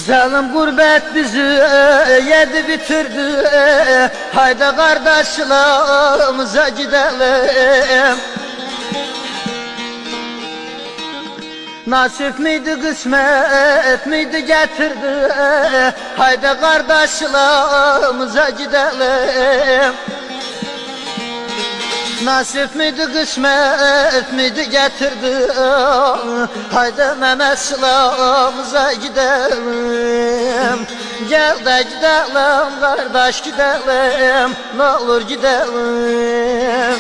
Zalim gurbet bizi yedi bitirdi. Haydi kardeşlerimize gidelim. Nasip miydi kısmet miydi getirdi. Haydi kardeşlerimize gidelim. Nasip miydi kısmet miydi getirdi. Haydi Mehmet'lerimize gidelim. Gel de gidelim kardeş gidelim. Ne olur gidelim.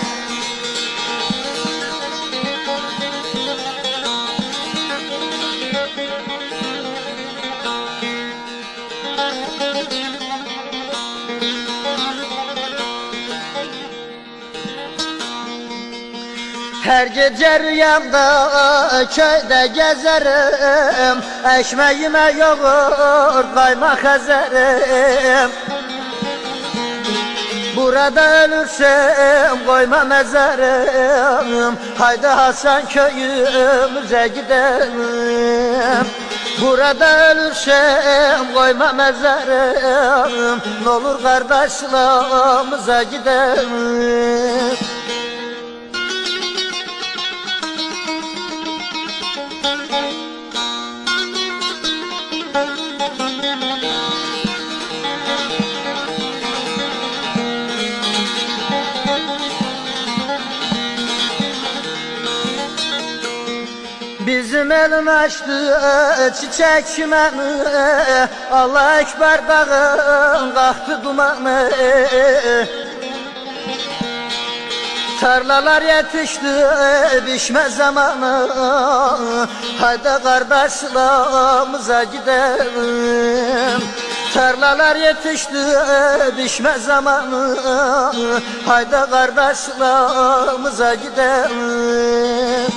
Her gece rüyamda köyde gezerim. Ekmeğime yoğurt kaymak ezerim. Burada ölürsem koyma mezarım. Haydi Hasan köyümüze gidelim. Burada ölürsem koyma mezarım. Ne olur kardeşlerimize gidelim. Bizim elin açtı çiçek çimeni. Allah ekber dağın kalktı dumanı. Tarlalar yetişti biçme zamanı. Haydi kardeşlerimize gidelim. Tarlalar yetişti biçme zamanı. Haydi kardeşlerimize gidelim.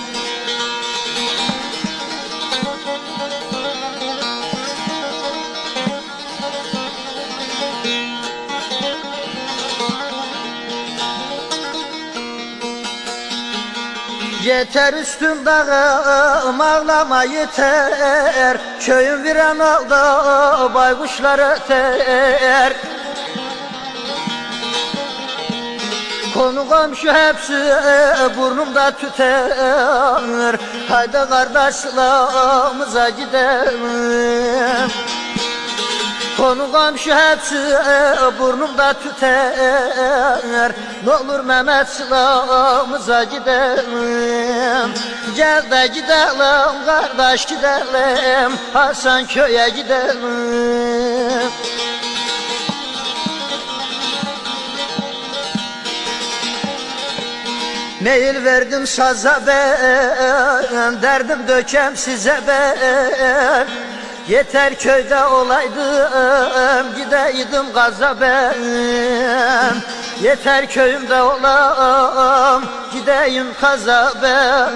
Yeter üstüm dağım ağlama yeter. Köyüm viran oldu baykuşlar öter. Konu komşu hepsi burnumda tüter. Haydi kardeşlerimize gidelim. Konu komşu hepsi burnumda tüter. Ne olur Mehmet'lerimize gidelim. Gel de gidelim kardeş gidelim. Hasan köye gidelim. Meyil verdim saza ben, derdim dökem size ben. Yeter köyde olaydım, gideydim gaza ben. Yeter köyümde olam, gideyim kaza ben.